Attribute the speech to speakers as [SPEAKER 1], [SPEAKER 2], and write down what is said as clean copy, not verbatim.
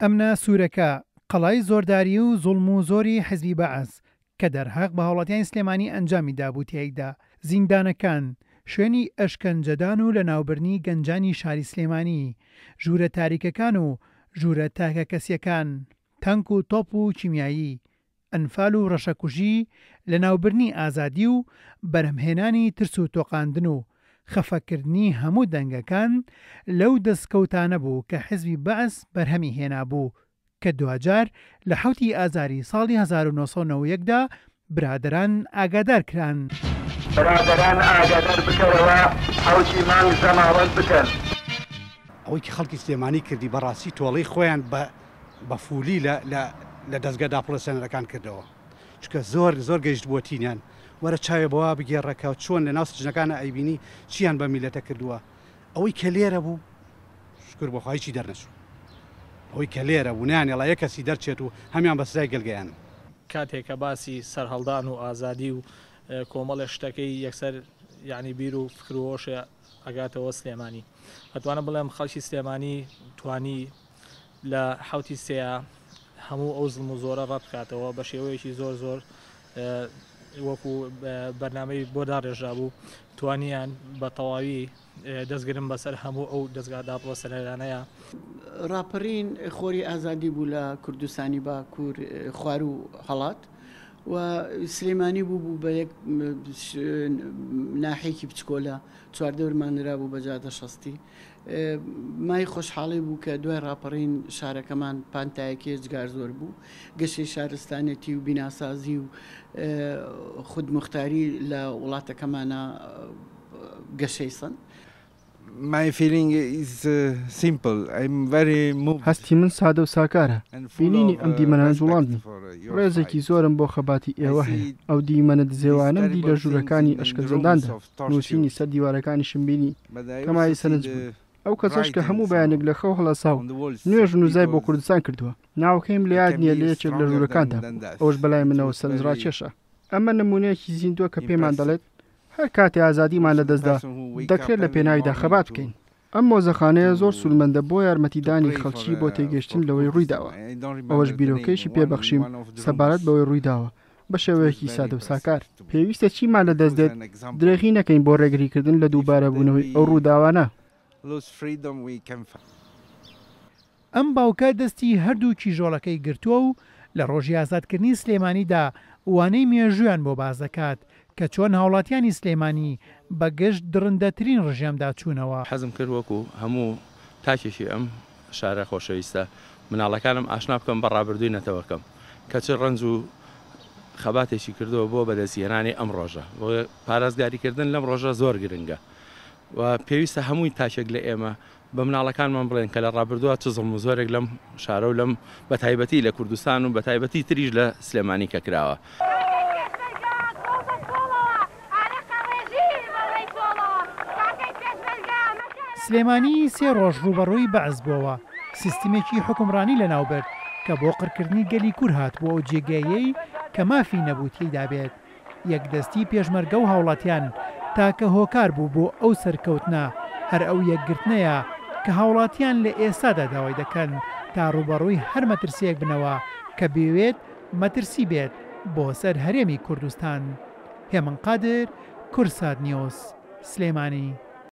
[SPEAKER 1] ئەمنە سوورەکە قەڵای زۆرداری و زوڵم و زۆری حزبی بەعەز کە دەرهەق بە هاوڵاتیانی سلێمانی ئەنجامی دابوو تێیدا زیندانەکان شوێنی ئەشکەنجەدان و لە ناوبردنی گەنجانی شاری سلێمانی ژوورە تاریکەکان و ژوورە تاکە کەسیەکان تانک و تۆپ و کیمیایی ئەنفال و ڕەشەکوژی لە ناوبردنی ئازادی و بەرهەمهێنانی ترس و تۆقاندن و خەفەکردنی هەموو دەنگەکان لەو دەستکەوتانە بوو کە حزبی بەعەز بەرهەمی هێنا بوو کە دوجار لە 7 ئازاری ساڵی 1990دا برادران ئاگادار کران.
[SPEAKER 2] برادران ئاگادار بکەرەوە حوتی مانگ زەماوەند بکەن.
[SPEAKER 3] ئەوەی کە خەڵکی سلێمانی کردی بەڕاستی تۆڵەی خۆیان بە فولی لە دەستگا داپڵەسێنەرەکان کردەوە چکە زۆر گەیشت بۆ تینیان وەرە چاوێ بەوا بگێڕەکە و چۆن لە ناو سجنەکانە ئەیبینی چیان بە میلەتە کردووە ئەوەی کە لێرە بوو شکر بەخوای چی دەرنەچوو ئەوەی کە لێرە بوونیان ێڵا یە کەسی دەرچێت و هەمیان بە سزای گەلگەیان
[SPEAKER 4] کاتێککە باسی سەرهەڵدان و ئازادی و کۆمەڵە شتەکەی یەکسەر یعنی بیر و فکرۆشە ئەگاتەوە سلێمانی ئەتوانە بڵێم خەڵکی سلێمانی توانی لە حوتی سێە هەموو ئەو زڵم و زۆرە ڕەت بکاتەوە بە شێوەیەکی زۆر وەکو بەرنامەی بۆدا ڕێژا بوو توانیان بە تەواوی دەستگرن بەسەر هەموو ئەو دەستگا داپڵەسەنەرانەیە.
[SPEAKER 5] ڕاپەڕین خۆری ئازادی بوو لە کوردستانی باکوور خوار و هەڵات و سلێمانی بوو بە یەک ناحێکی بچکۆلە چواردەورمانرا بوو بە جادە شەستی مای خۆشحاڵی بوو کە دوای ڕاپەڕین شارەکەمان پانتایەکی جگار زۆر بوو گەشەی شارستانەتی و بیناسازی و خودمختاری لە وڵاتەکەمانە گەشەی سن.
[SPEAKER 6] My feeling is simple. I'm very moved.
[SPEAKER 7] هەستی من سادە و ساکارە. بینینی ئەم دیمەنە جوڵاندن. ڕێزێکی زۆرم بۆ خەباتی ئێوە هەیە. ئەو دیمەنە دزێوانم دی لە ژوورەکانی ئەشکەنجەداندا. نووسینی سەر دیوارەکانیشم بینی. کەمای سەرنج بوو. ئەو کەسەش کە هەموو بەیانێک لە خەو هەڵەساو نوێژ نووزای بۆ کوردستان کردووە. ناوەکەیم لە یاد نییە لە یەکێک لە ژوورەکاندا. ئەوش بەلای منەوە سەرنجڕاکێشە. ئەمە نمونەیەکی زیندووە کە پێمان دەڵێت هەر کاتی ئازادیمان لە دەستدا دەکرێت لە پێناویدا خەبات بکەین. ئەم مۆزەخانەیە زۆر سوولمەندە بۆ یارمەتیدانی خەڵکی بۆ تێگەشتن لەوەی ڕوویداوە. ئەوەش بیرۆکەیشی پێبەخشیم سەبارەت بەوەی ڕوویداوە بە شێوەیەکی سادە و ساکار. پێویستە چیمان لە دەست دێت درێغی نەکەین بۆ ڕێگریکردن لە دووبارە بوونەوەی ئەو ڕووداوانە.
[SPEAKER 1] ئەم باوکە دەستی هەردوو کیژۆڵەکەی گرتووە و لە ڕۆژی ئازادکردنی سلێمانیدا وانەی مێژویان بۆ باز دەکات کە چۆن هاوڵاتیانی سلێمانی بە گەشت درندەترین ڕژێمدا چوونەوە.
[SPEAKER 8] حەزم کرد وەکو هەموو تاکێکی ئەم شارە خۆشەویستە مناڵەکانم ئاشنا بکەم بە ڕابردووی نەتەوەکەم کە چ ڕەنج و خەباتێکی کردەوە بۆ بەدەستهێنانی ئەم ڕۆژە بۆ پارێزگاریکردن لەم ڕۆژە زۆر گرنگە و پێویستە هەمووی تاکێک لە ئێمە بە مناڵەکانمان بڵێن کە لە ڕابردووە چ زڵم و زۆرێک لەم شارە و لەم بەتایبەتی لە کوردستان و بەتایبەتی تریش لە سلێمانی کە کراوە.
[SPEAKER 1] سلێمانی سێ ڕۆژ ڕوبەڕووی بەعەز بووەوە سیستمێکی حکومڕانی لە ناوبرد کە بۆ قڕکردنی گەلی کوور هات بۆ ئەو جێگایەی کە مافی نەبوو تێیدا بێت. یەکدەستی پێشمەرگە و هاوڵاتیان تاکە هۆکار بوو بۆ ئەو سەرکەوتنە هەر ئەو یەکگرتنەیە کە هاوڵاتیان لە ئێستادا داوای دەکەن تا ڕوبەڕووی هەر مەترسیەک بنەوە کە بێوێت مەترسی بێت بۆ سەر هەرێمی کوردستان. هێمن قادر، کورسات نیوز، سلێمانی.